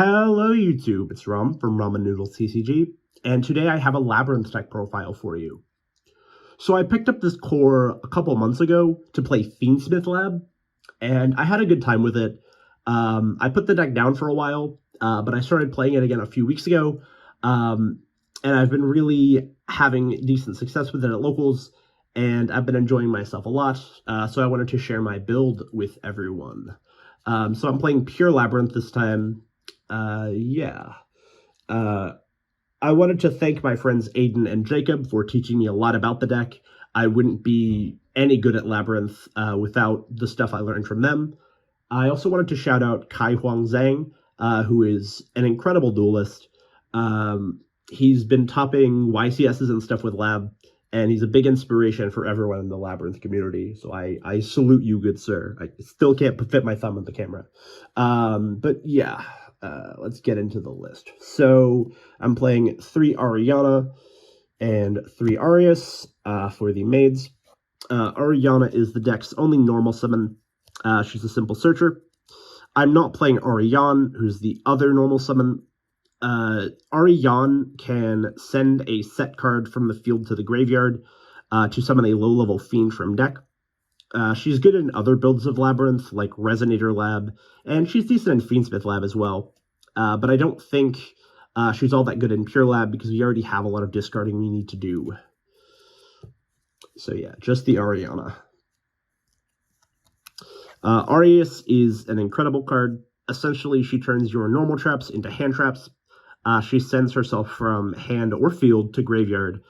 Hello YouTube, it's Rum from Ramen Noodles TCG, and today I have a Labrynth deck profile for you. So I picked up this core a couple months ago to play Fiendsmith Lab, and I had a good time with it. I put the deck down for a while, but I started playing it again a few weeks ago, and I've been really having decent success with it at locals, and I've been enjoying myself a lot, so I wanted to share my build with everyone. So I'm playing pure Labrynth this time. I wanted to thank my friends Aiden and Jacob for teaching me a lot about the deck. I wouldn't be any good at Labrynth without the stuff I learned from them. I also wanted to shout out Kaihuang Zhang, who is an incredible duelist. He's been topping YCSs and stuff with Lab, and he's a big inspiration for everyone in the Labrynth community. So I salute you, good sir. I still can't fit my thumb in the camera. But yeah. Let's get into the list. So I'm playing 3 Ariana and 3 Arius for the maids. Ariana is the deck's only normal summon. She's a simple searcher. I'm not playing Ariane, who's the other normal summon. Ariane can send a set card from the field to the graveyard to summon a low-level fiend from deck. She's good in other builds of Labrynth, like Resonator Lab, and she's decent in Fiendsmith Lab as well. But I don't think she's all that good in Pure Lab because we already have a lot of discarding we need to do. So yeah, just the Ariana. Arius is an incredible card. Essentially, she turns your normal traps into hand traps. She sends herself from hand or field to graveyard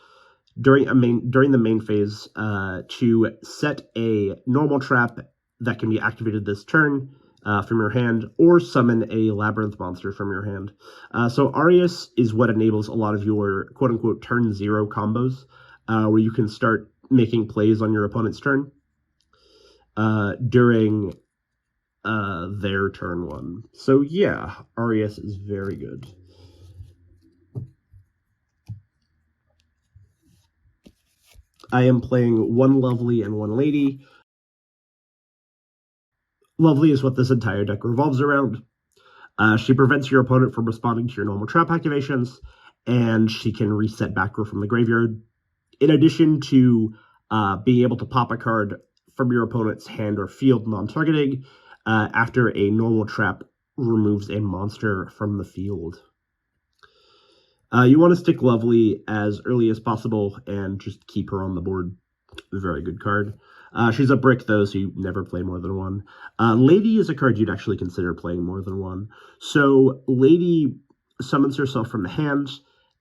during the main phase to set a normal trap that can be activated this turn from your hand, or summon a Labrynth monster from your hand. So Arius is what enables a lot of your quote-unquote turn 0 combos, where you can start making plays on your opponent's turn during their turn 1. So yeah, Arius is very good. I am playing 1 Lovely and 1 Lady. Lovely is what this entire deck revolves around. She prevents your opponent from responding to your normal trap activations, and she can reset back row from the graveyard. In addition to being able to pop a card from your opponent's hand or field non-targeting after a normal trap removes a monster from the field. You want to stick Lovely as early as possible and just keep her on the board. Very good card. She's a brick, though, so you never play more than 1. Lady is a card you'd actually consider playing more than 1. So Lady summons herself from the hand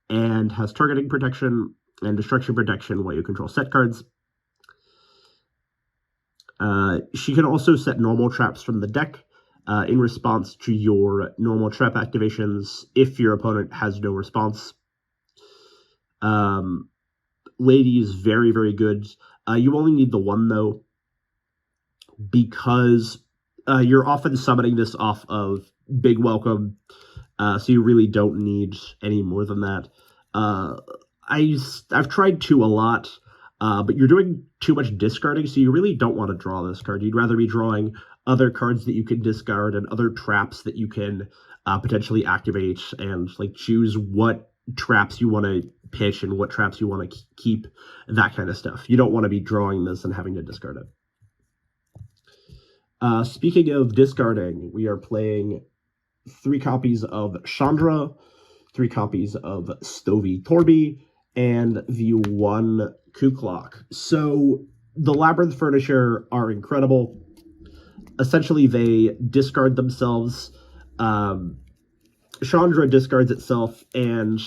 and has targeting protection and destruction protection while you control set cards. She can also set normal traps from the deck in response to your normal trap activations if your opponent has no response. Lady is very, very good. You only need the 1, though, because you're often summoning this off of Big Welcome, so you really don't need any more than that. I've tried 2 a lot, but you're doing too much discarding, so you really don't want to draw this card. You'd rather be drawing other cards that you can discard and other traps that you can potentially activate, and like choose what traps you want to pitch and what traps you want to keep, that kind of stuff. You don't want to be drawing this and having to discard it. Speaking of discarding, we are playing 3 copies of Chandra, 3 copies of Stovey Torby, and the 1 Kuklok. So the Labrynth Furniture are incredible. Essentially, they discard themselves. Chandra discards itself and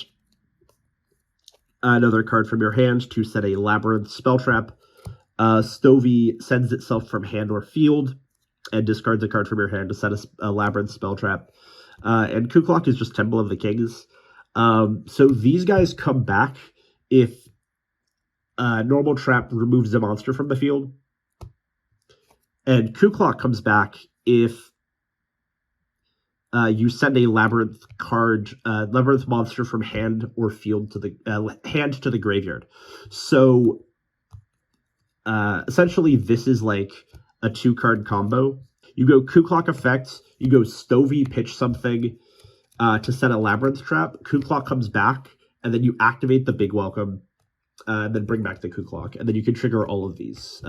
another card from your hand to set a Labrynth spell trap. Stovey sends itself from hand or field and discards a card from your hand to set a Labrynth spell trap. And Kuklok is just Temple of the Kings. So these guys come back if normal trap removes a monster from the field. And Kuklok comes back if you send a Labrynth card, Labrynth monster from hand or field to the hand to the graveyard. So essentially, this is like a 2-card combo. You go Kuklok effect, you go Stovey pitch something, to set a Labrynth trap. Kuklok comes back, and then you activate the Big Welcome, and then bring back the Kuklok, and then you can trigger all of these.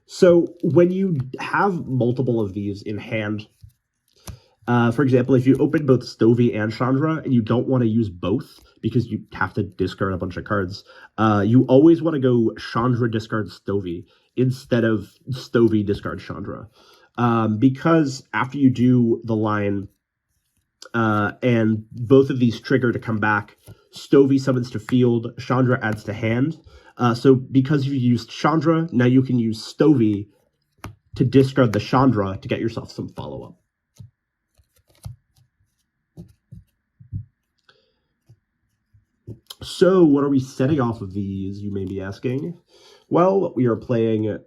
So when you have multiple of these in hand, for example, if you open both Stovey and Chandra and you don't want to use both because you have to discard a bunch of cards, you always want to go Chandra discard Stovey instead of Stovey discard Chandra. Because after you do the line and both of these trigger to come back, Stovey summons to field, Chandra adds to hand. So because you used Chandra, now you can use Stovey to discard the Chandra to get yourself some follow-up. So what are we setting off of these, you may be asking? Well, we are playing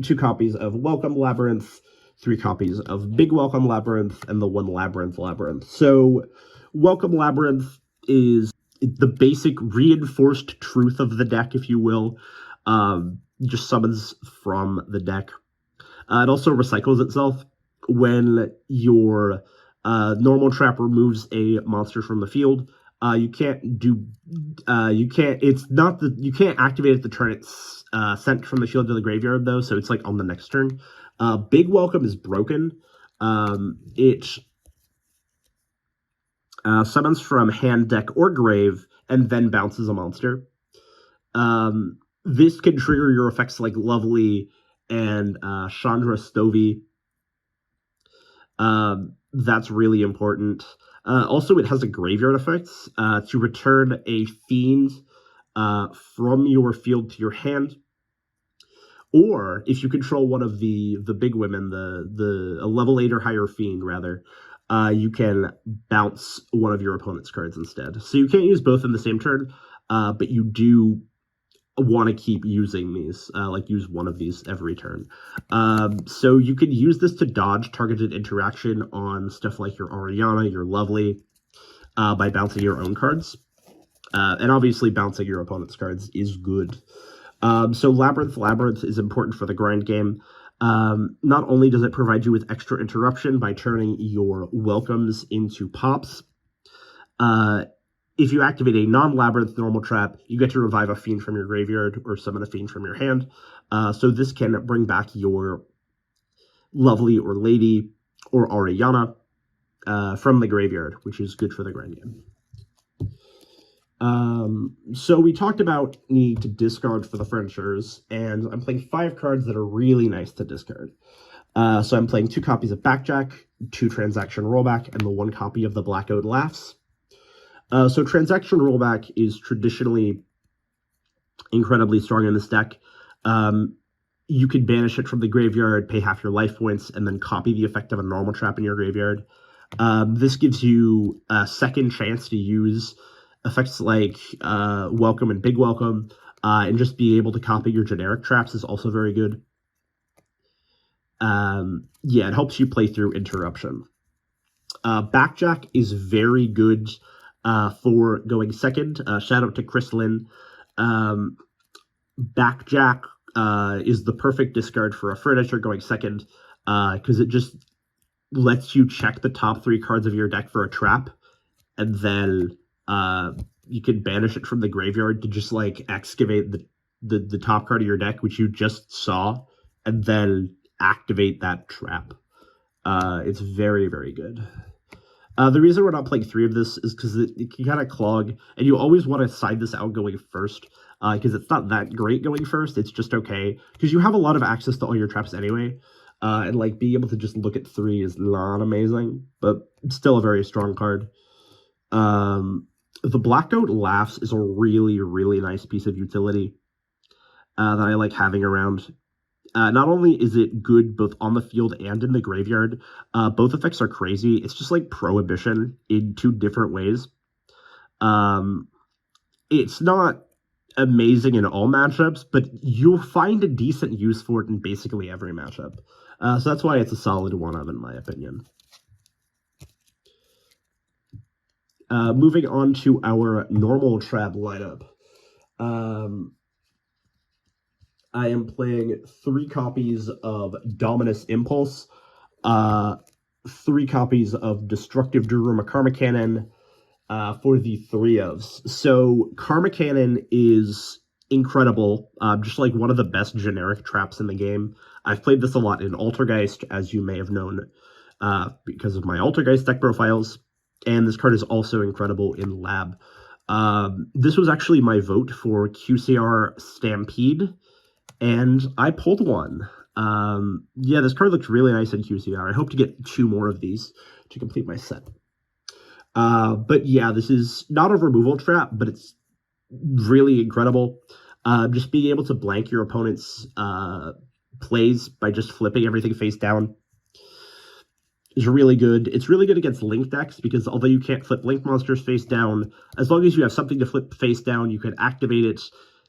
2 copies of Welcome Labyrinth, 3 copies of Big Welcome Labyrinth, and the 1 Labyrinth. So Welcome Labyrinth is the basic reinforced truth of the deck, if you will. Just summons from the deck. It also recycles itself when your normal trap removes a monster from the field. You can't activate it the turn it's sent from the field to the graveyard, though, so it's like on the next turn. Big Welcome is broken. It summons from hand, deck, or grave, and then bounces a monster. This can trigger your effects like Lovely and Chandra Stovey. That's really important. Also, it has a graveyard effect to return a fiend from your field to your hand. Or if you control one of the big women, a level 8 or higher fiend, rather, you can bounce one of your opponent's cards instead. So you can't use both in the same turn, but you do want to keep using these, use one of these every turn. So you can use this to dodge targeted interaction on stuff like your Oriana, your Lovely, by bouncing your own cards. And obviously bouncing your opponent's cards is good. So Labyrinth is important for the grind game. Not only does it provide you with extra interruption by turning your welcomes into pops, if you activate a non-Labyrinth normal trap, you get to revive a fiend from your graveyard or summon a fiend from your hand. So this can bring back your Lovely or Lady or Oriana from the graveyard, which is good for the grind game. So we talked about need to discard for the furnitures, and I'm playing 5 cards that are really nice to discard. So I'm playing 2 copies of Backjack, 2 Transaction Rollback, and the 1 copy of the Blackout Laughs. So Transaction Rollback is traditionally incredibly strong in this deck. You can banish it from the graveyard, pay half your life points, and then copy the effect of a normal trap in your graveyard. This gives you a second chance to use effects like Welcome and Big Welcome, and just be able to copy your generic traps is also very good. It helps you play through interruption. Backjack is very good for going second. Shout out to Chris Lynn. Backjack is the perfect discard for a furniture going second, because it just lets you check the top 3 cards of your deck for a trap, and then you can banish it from the graveyard to just like excavate the top card of your deck, which you just saw, and then activate that trap. It's very, very good. The reason we're not playing 3 of this is because it can kind of clog, and you always want to side this out going first, because it's not that great going first. It's just okay, because you have a lot of access to all your traps anyway, and like being able to just look at 3 is not amazing, but still a very strong card. The Blackout Laughs is a really, really nice piece of utility that I like having around. Not only is it good both on the field and in the graveyard, both effects are crazy. It's just like Prohibition in 2 different ways. It's not amazing in all matchups, but you'll find a decent use for it in basically every matchup. So that's why it's a solid 1 of, in my opinion. Moving on to our normal trap lineup. I am playing 3 copies of Dominus Impulse, 3 copies of Destructive Daruma Karma Cannon for the 3-ofs. So Karma Cannon is incredible, just like one of the best generic traps in the game. I've played this a lot in Altergeist, as you may have known, because of my Altergeist deck profiles, and this card is also incredible in Lab. This was actually my vote for QCR Stampede, and I pulled one. Yeah, this card looks really nice in QCR. I hope to get 2 more of these to complete my set. But yeah, this is not a removal trap, but it's really incredible. Just being able to blank your opponent's plays by just flipping everything face down is really good. It's really good against Link decks, because although you can't flip Link monsters face down, as long as you have something to flip face down, you can activate it,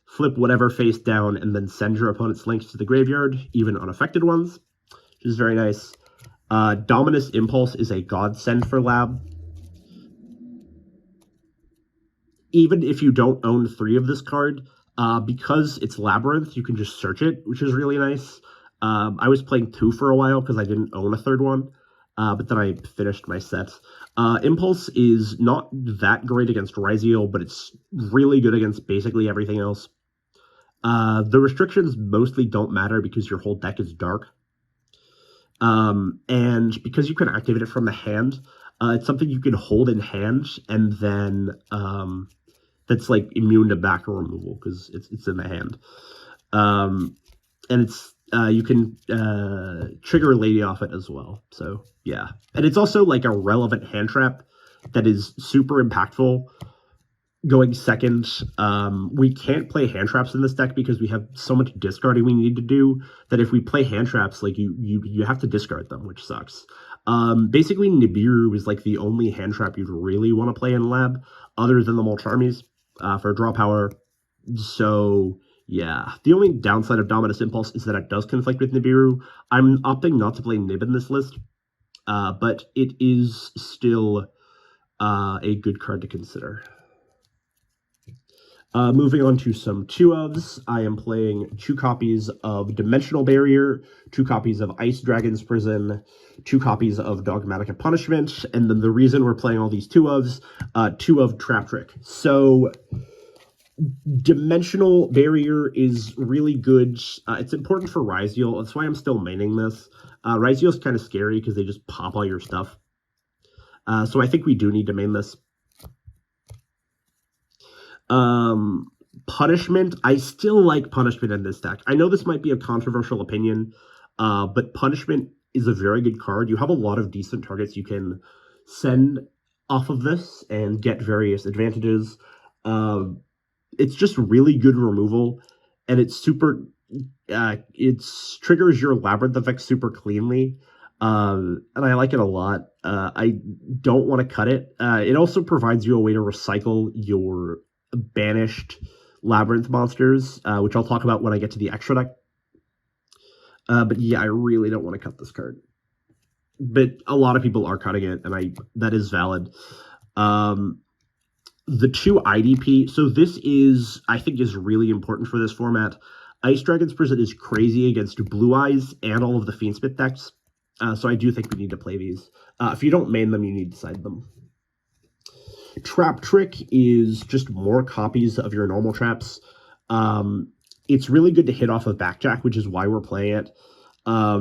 flip whatever face down, and then send your opponent's Links to the graveyard, even unaffected ones, which is very nice. Dominus Impulse is a godsend for Lab. Even if you don't own 3 of this card, because it's Labrynth, you can just search it, which is really nice. I was playing 2 for a while because I didn't own a 3rd one, but then I finished my set. Impulse is not that great against Ryziel, but it's really good against basically everything else. The restrictions mostly don't matter because your whole deck is dark. And because you can activate it from the hand, it's something you can hold in hand, and then that's like immune to backer removal because it's in the hand. And it's you can trigger Lady off it as well. So yeah, and it's also like a relevant hand trap that is super impactful. Going second, we can't play hand traps in this deck because we have so much discarding we need to do that if we play hand traps, like you have to discard them, which sucks. Basically, Nibiru is like the only hand trap you'd really want to play in Lab, other than the Molcharmies, for draw power. So yeah, the only downside of Dominus Impulse is that it does conflict with Nibiru. I'm opting not to play Nib in this list, but it is still a good card to consider. Moving on to some 2-ofs, I am playing 2 copies of Dimensional Barrier, 2 copies of Ice Dragon's Prison, 2 copies of Dogmatic Punishment, and then the reason we're playing all these 2-ofs, 2-of Trap Trick. So, Dimensional Barrier is really good. It's important for Ryziel. That's why I'm still maining this. Ryziel's kind of scary because they just pop all your stuff. So I think we do need to main this. Punishment, I still like Punishment in this deck. I know this might be a controversial opinion, but Punishment is a very good card. You have a lot of decent targets you can send off of this and get various advantages. It's just really good removal, and it's super, it triggers your Labyrinth effect super cleanly, and I like it a lot. I don't want to cut it. It also provides you a way to recycle your banished Labyrinth monsters, which I'll talk about when I get to the extra deck. But yeah, I really don't want to cut this card. But a lot of people are cutting it, and that is valid. The 2 IDP, so this is, I think, is really important for this format. Ice Dragon's Prison is crazy against Blue Eyes and all of the Fiendspit decks, so I do think we need to play these. If you don't main them, you need to side them. Trap Trick is just more copies of your normal traps. It's really good to hit off of Backjack, which is why we're playing it. A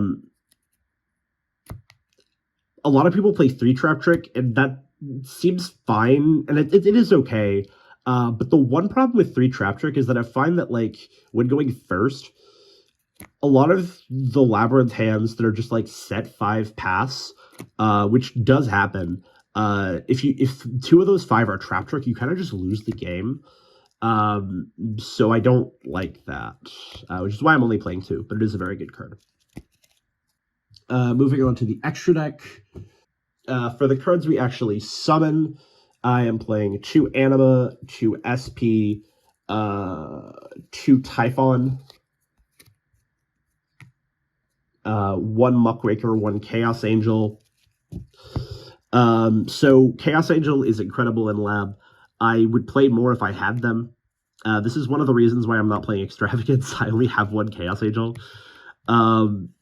lot of people play 3 Trap Trick, and that seems fine, and it is okay. But the one problem with 3 Trap Trick is that I find that, like, when going first, a lot of the Labyrinth hands that are just, like, set 5 pass, which does happen, if 2 of those 5 are Trap Trick, you kind of just lose the game. So I don't like that, which is why I'm only playing 2, but it is a very good card. Moving on to the extra deck. For the cards we actually summon, I am playing 2 Anima, 2 SP, 2 Typhon, 1 Muckraker, 1 Chaos Angel. So Chaos Angel is incredible in Lab. I would play more if I had them. This is one of the reasons why I'm not playing Extravagance. I only have 1 Chaos Angel.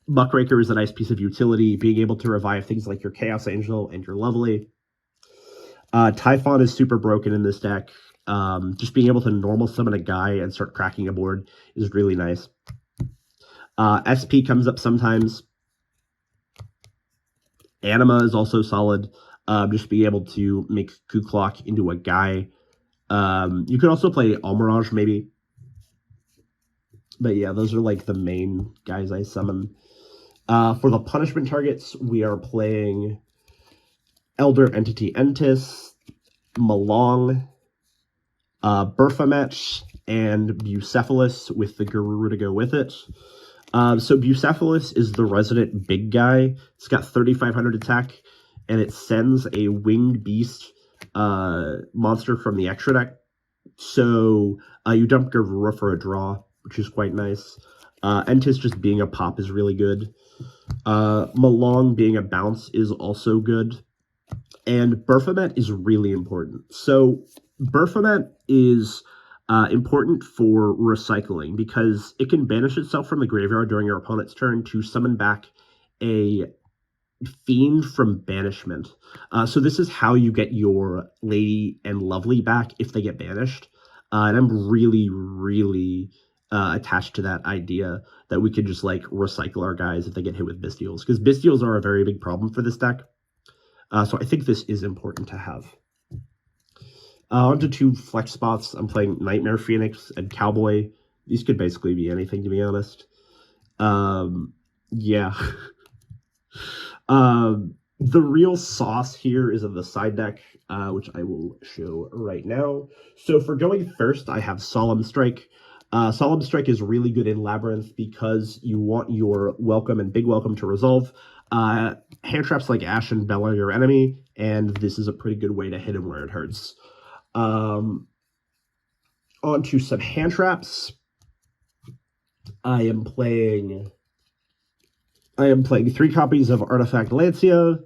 Muckraker is a nice piece of utility, being able to revive things like your Chaos Angel and your Lovely. Typhon is super broken in this deck. Just being able to normal summon a guy and start cracking a board is really nice. SP comes up sometimes. Anima is also solid. Just being able to make Kuklok into a guy. You could also play Almirage, maybe. But yeah, those are like the main guys I summon. For the punishment targets, we are playing Elder Entity Entis, Malong, Burfametch, and Bucephalus with the Garuru to go with it. So Bucephalus is the resident big guy. It's got 3,500 attack, and it sends a winged beast monster from the extra deck. So you dump Garuru for a draw, which is quite nice. Entis just being a pop is really good. Malong being a bounce is also good. And Burfamet is really important. So Burfamet is important for recycling because it can banish itself from the graveyard during your opponent's turn to summon back a fiend from banishment. So this is how you get your Lady and Lovely back if they get banished. And I'm really, really attached to that idea that we could just like recycle our guys if they get hit with Bystials, because Bystials are a very big problem for this deck. So I think this is important to have. Onto 2 flex spots. I'm playing Nightmare Phoenix and Cowboy. These could basically be anything, to be honest. Yeah. The real sauce here is in the side deck, which I will show right now. So for going first, I have Solemn Strike. Solemn Strike is really good in Labyrinth because you want your Welcome and Big Welcome to resolve. Hand traps like Ash and Bell are your enemy, and this is a pretty good way to hit him where it hurts. On to some hand traps. I am playing 3 copies of Artifact Lancia,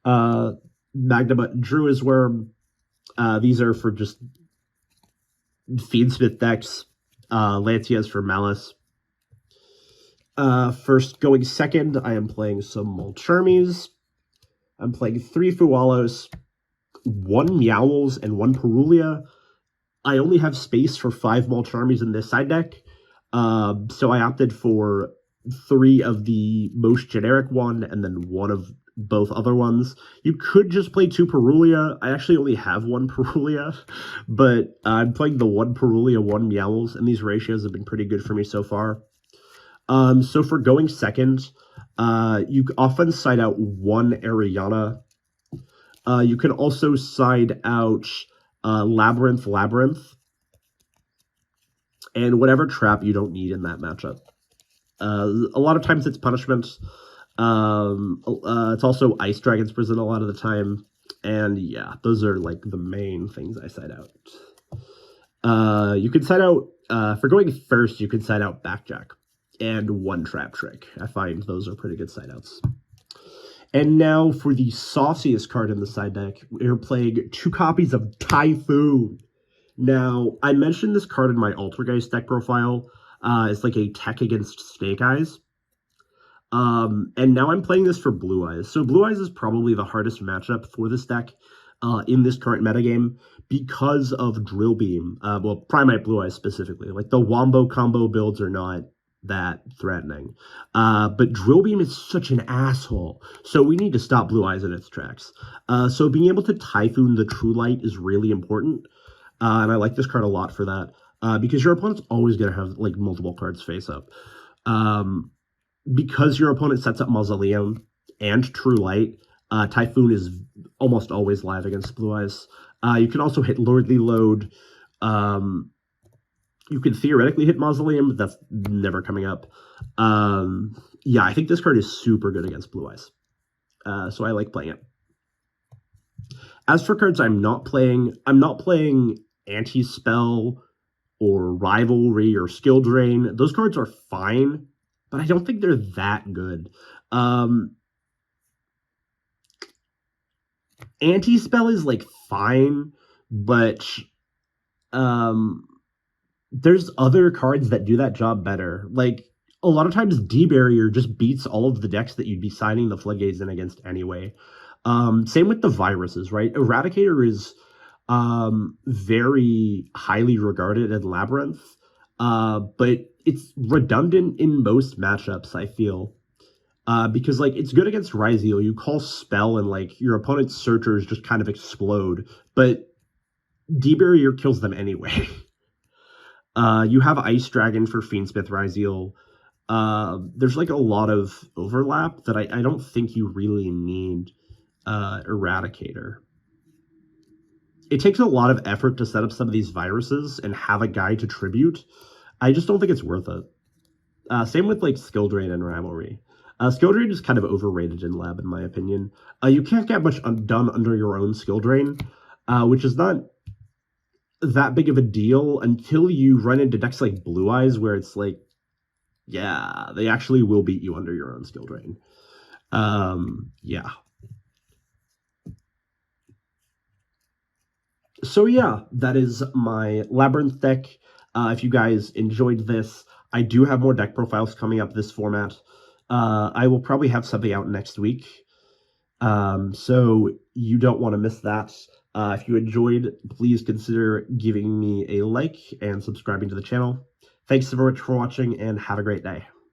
Magnamut and Druid's Worm. These are for just Fiendsmith decks. Lancia is for Malice. First, going second, I am playing some Molcharmies. I'm playing 3 Fualos, 1 Meowls, and 1 Perulia. I only have space for 5 Molcharmies in this side deck, so I opted for 3 of the most generic one, and then 1 of both other ones. You could just play 2 Perulia. I actually only have 1 Perulia, but I'm playing the 1 Perulia, 1 Meowls, and these ratios have been pretty good for me so far. So for going second, you often side out 1 Ariana. You can also side out Labrynth, and whatever trap you don't need in that matchup. A lot of times it's punishment. It's also Ice Dragon's Prison a lot of the time. And yeah, those are like the main things I side out. You can side out, for going first, you can side out Backjack and 1 Trap Trick. I find those are pretty good side outs. And now for the sauciest card in the side deck, we're playing 2 copies of Typhoon. Now, I mentioned this card in my Altergeist deck profile. It's like a tech against Snake Eyes. And now I'm playing this for Blue Eyes. So Blue Eyes is probably the hardest matchup for this deck in this current metagame because of Drill Beam. Well, Primite Blue Eyes specifically. Like the Wombo combo builds are not that threatening. But Drill Beam is such an asshole. So we need to stop Blue Eyes in its tracks. So being able to Typhoon the True Light is really important. And I like this card a lot for that. Because your opponent's always going to have like multiple cards face up. Because your opponent sets up Mausoleum and True Light, Typhoon is almost always live against Blue Eyes. You can also hit Lordly Load. You can theoretically hit Mausoleum, but that's never coming up. Yeah, I think this card is super good against Blue Eyes. So I like playing it. As for cards I'm not playing Anti-Spell or Rivalry or Skill Drain. Those cards are fine, but I don't think they're that good. Anti-Spell is like fine, but there's other cards that do that job better. Like a lot of times D-Barrier just beats all of the decks that you'd be signing the Floodgates in against anyway. Same with the viruses, right? Eradicator is very highly regarded in Labyrinth, but it's redundant in most matchups, I feel. Because like it's good against Ryzeal, you call spell and like your opponent's searchers just kind of explode, but D-Barrier kills them anyway. You have Ice Dragon for Fiendsmith Ryzeal. There's like a lot of overlap that I don't think you really need Eradicator. It takes a lot of effort to set up some of these viruses and have a guy to tribute. I just don't think it's worth it. Same with like Skill Drain and Rivalry. Skill Drain is kind of overrated in Lab, in my opinion. You can't get much done under your own Skill Drain, which is not that big of a deal until you run into decks like Blue Eyes, where it's like, yeah, they actually will beat you under your own Skill Drain. Yeah. So yeah, that is my Labyrinth deck. If you guys enjoyed this, I do have more deck profiles coming up this format. I will probably have something out next week. So you don't want to miss that. If you enjoyed, please consider giving me a like and subscribing to the channel. Thanks so much for watching, and have a great day.